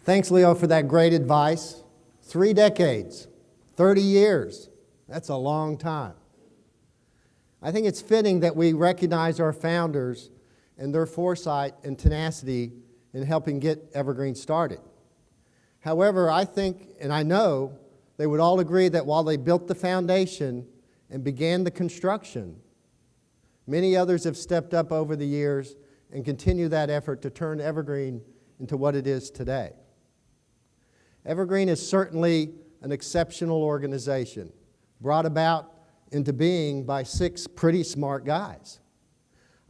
Thanks, Leo, for that great advice. 3 decades, 30 years. That's a long time. I think it's fitting that we recognize our founders and their foresight and tenacity in helping get Evergreen started. However, I think, and I know, they would all agree that while they built the foundation and began the construction, many others have stepped up over the years and continue that effort to turn Evergreen into what it is today. Evergreen is certainly an exceptional organization, brought about into being by 6 pretty smart guys.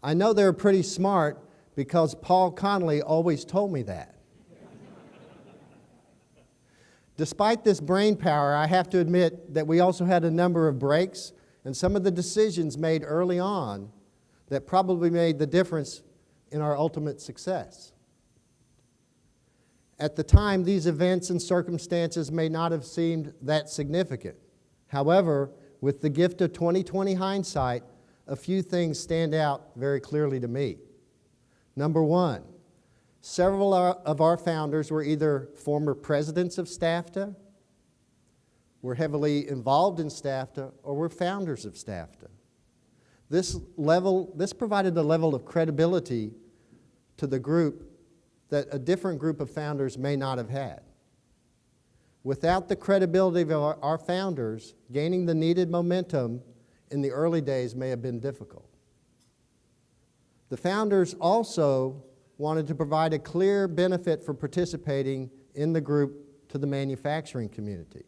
I know they're pretty smart because Paul Connolly always told me that. Despite this brain power, I have to admit that we also had a number of breaks and some of the decisions made early on that probably made the difference in our ultimate success. At the time, these events and circumstances may not have seemed that significant. However, with the gift of 20/20 hindsight, a few things stand out very clearly to me. Number one, several of our founders were either former presidents of STAFTA, were heavily involved in STAFTA, or were founders of STAFTA. This provided a level of credibility to the group that a different group of founders may not have had. Without the credibility of our founders, gaining the needed momentum in the early days may have been difficult. The founders also wanted to provide a clear benefit for participating in the group to the manufacturing community.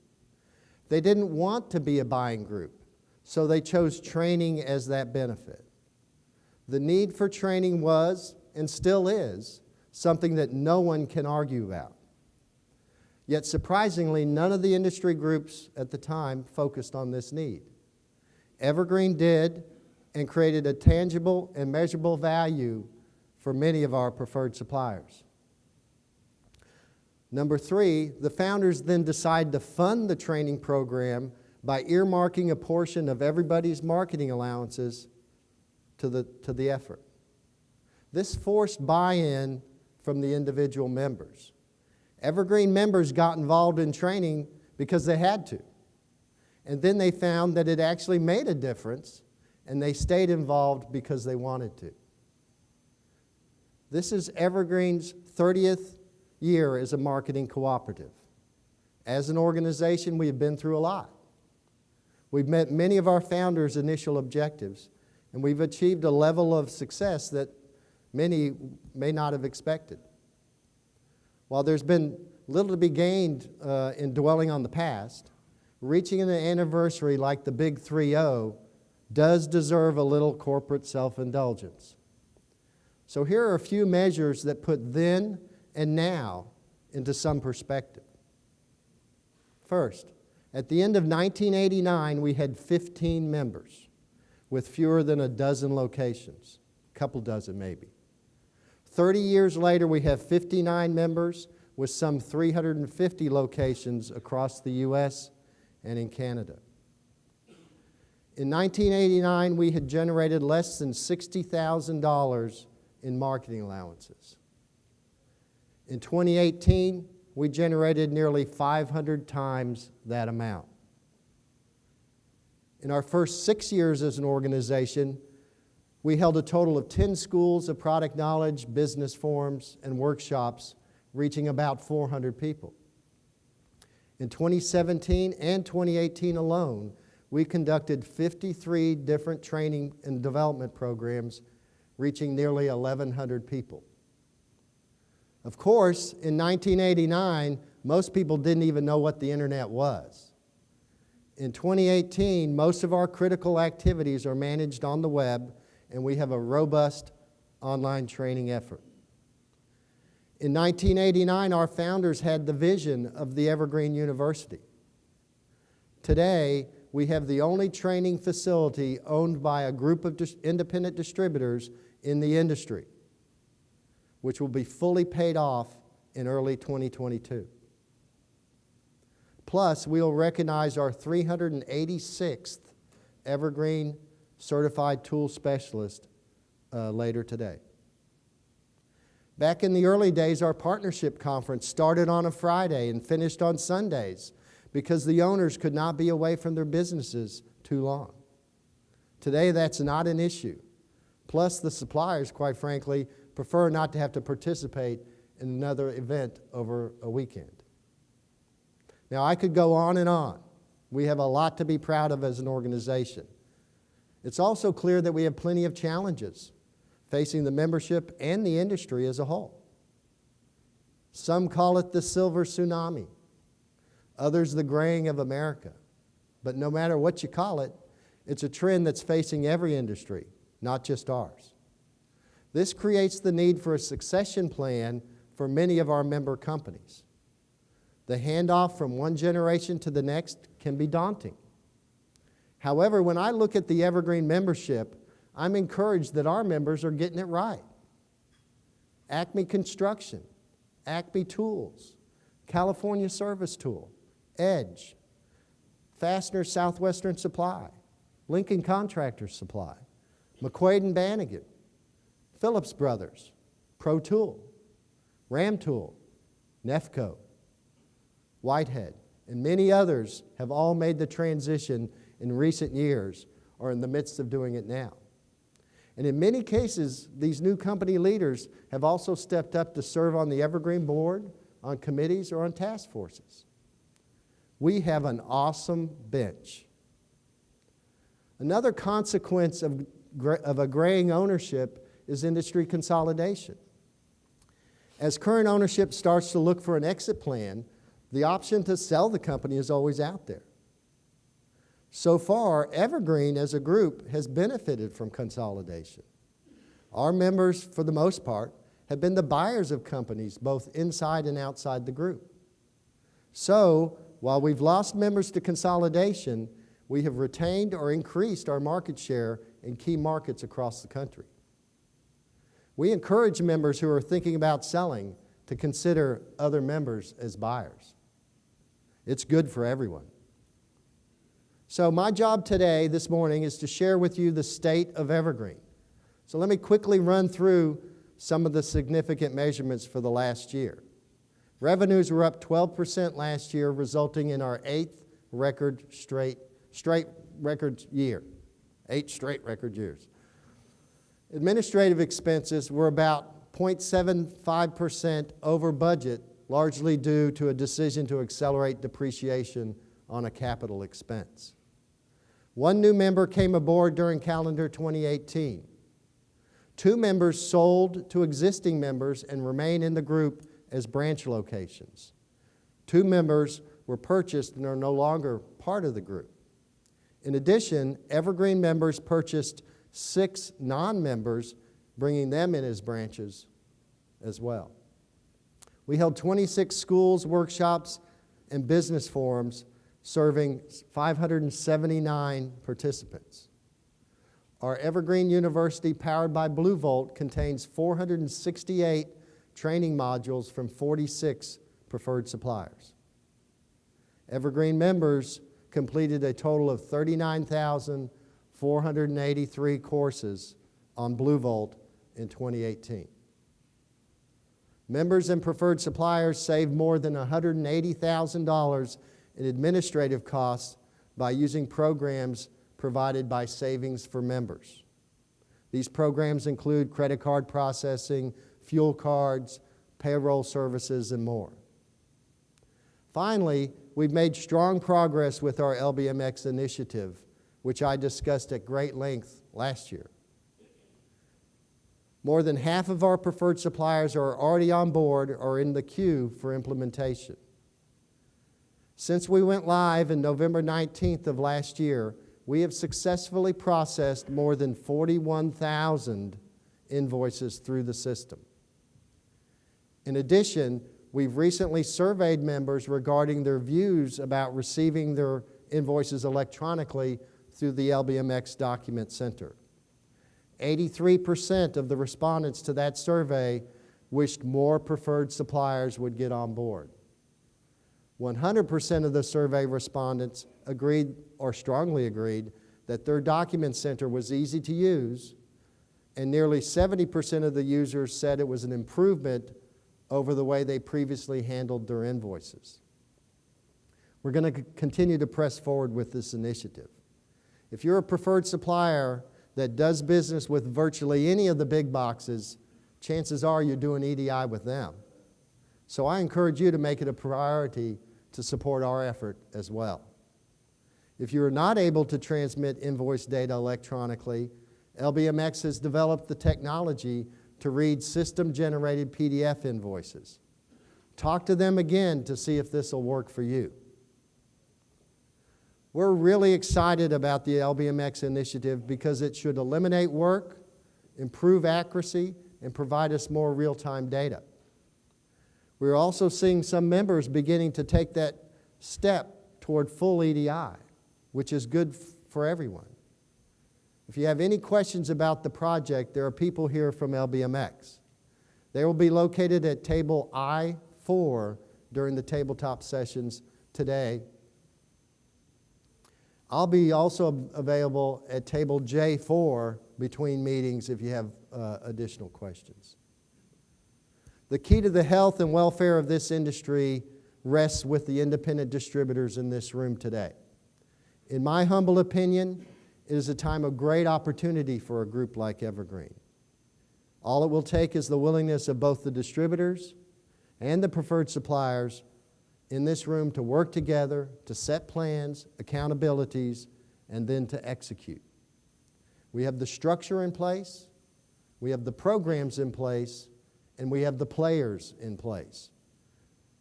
They didn't want to be a buying group, so they chose training as that benefit. The need for training was, and still is, something that no one can argue about. Yet surprisingly, none of the industry groups at the time focused on this need. Evergreen did, and created a tangible and measurable value for many of our preferred suppliers. Number 3, the founders then decided to fund the training program by earmarking a portion of everybody's marketing allowances to the effort. This forced buy-in from the individual members. Evergreen members got involved in training because they had to. And then they found that it actually made a difference, and they stayed involved because they wanted to. This is Evergreen's 30th year as a marketing cooperative. As an organization, we have been through a lot. We've met many of our founders' initial objectives, and we've achieved a level of success that many may not have expected. While there's been little to be gained in dwelling on the past, reaching an anniversary like the Big 3-0 does deserve a little corporate self-indulgence. So here are a few measures that put then and now into some perspective. First, at the end of 1989, we had 15 members with fewer than a dozen locations, a couple dozen maybe. 30 years later, we have 59 members with some 350 locations across the U.S. and in Canada. In 1989, we had generated less than $60,000 in marketing allowances. In 2018, we generated nearly 500 times that amount. In our first 6 years as an organization, we held a total of 10 schools of product knowledge, business forums, and workshops, reaching about 400 people. In 2017 and 2018 alone, we conducted 53 different training and development programs, reaching nearly 1,100 people. Of course, in 1989, most people didn't even know what the internet was. In 2018, most of our critical activities are managed on the web, and we have a robust online training effort. In 1989, our founders had the vision of the Evergreen University. Today, we have the only training facility owned by a group of independent distributors in the industry, which will be fully paid off in early 2022. Plus, we will recognize our 386th Evergreen Certified Tool Specialist later today. Back in the early days, our partnership conference started on a Friday and finished on Sundays because the owners could not be away from their businesses too long. Today, that's not an issue. Plus, the suppliers, quite frankly, prefer not to have to participate in another event over a weekend. Now, I could go on and on. We have a lot to be proud of as an organization. It's also clear that we have plenty of challenges facing the membership and the industry as a whole. Some call it the silver tsunami, others the graying of America. But no matter what you call it, it's a trend that's facing every industry, not just ours. This creates the need for a succession plan for many of our member companies. The handoff from one generation to the next can be daunting. However, when I look at the Evergreen membership, I'm encouraged that our members are getting it right. Acme Construction, Acme Tools, California Service Tool, Edge, Fastener Southwestern Supply, Lincoln Contractor Supply, McQuaid and Bannigan, Phillips Brothers, Pro Tool, Ram Tool, Nefco, Whitehead, and many others have all made the transition in recent years or in the midst of doing it now. And in many cases, these new company leaders have also stepped up to serve on the Evergreen board, on committees, or on task forces. We have an awesome bench. Another consequence of a graying ownership is industry consolidation. As current ownership starts to look for an exit plan, the option to sell the company is always out there. So far, Evergreen as a group has benefited from consolidation. Our members, for the most part, have been the buyers of companies both inside and outside the group. So, while we've lost members to consolidation, we have retained or increased our market share in key markets across the country. We encourage members who are thinking about selling to consider other members as buyers. It's good for everyone. So my job today, this morning, is to share with you the state of Evergreen. So let me quickly run through some of the significant measurements for the last year. Revenues were up 12% last year, resulting in our eighth straight record year. 8 straight record years. Administrative expenses were about 0.75% over budget, largely due to a decision to accelerate depreciation on a capital expense. One new member came aboard during calendar 2018. 2 members sold to existing members and remain in the group as branch locations. 2 members were purchased and are no longer part of the group. In addition, Evergreen members purchased 6 non-members, bringing them in as branches as well. We held 26 schools, workshops, and business forums serving 579 participants. Our Evergreen University, powered by Blue Volt, contains 468 training modules from 46 preferred suppliers. Evergreen members completed a total of 39,483 courses on Blue Volt in 2018. Members and preferred suppliers saved more than $180,000 in administrative costs by using programs provided by Savings for Members. These programs include credit card processing, fuel cards, payroll services, and more. Finally, we've made strong progress with our LBMX initiative, which I discussed at great length last year. More than half of our preferred suppliers are already on board or in the queue for implementation. Since we went live in November 19th of last year, we have successfully processed more than 41,000 invoices through the system. In addition, we've recently surveyed members regarding their views about receiving their invoices electronically through the LBMX Document Center. 83% of the respondents to that survey wished more preferred suppliers would get on board. 100% of the survey respondents agreed or strongly agreed that their document center was easy to use and nearly 70% of the users said it was an improvement over the way they previously handled their invoices. We're going to continue to press forward with this initiative. If you're a preferred supplier that does business with virtually any of the big boxes, chances are you're doing EDI with them. So I encourage you to make it a priority to support our effort as well. If you are not able to transmit invoice data electronically, LBMX has developed the technology to read system-generated PDF invoices. Talk to them again to see if this will work for you. We're really excited about the LBMX initiative because it should eliminate work, improve accuracy, and provide us more real-time data. We're also seeing some members beginning to take that step toward full EDI, which is good for everyone. If you have any questions about the project, there are people here from LBMX. They will be located at table I-4 during the tabletop sessions today. I'll be also available at table J4 between meetings if you have additional questions. The key to the health and welfare of this industry rests with the independent distributors in this room today. In my humble opinion, it is a time of great opportunity for a group like Evergreen. All it will take is the willingness of both the distributors and the preferred suppliers in this room to work together, to set plans, accountabilities, and then to execute. We have the structure in place, we have the programs in place, and we have the players in place.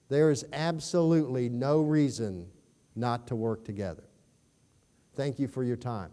There is absolutely no reason not to work together. Thank you for your time.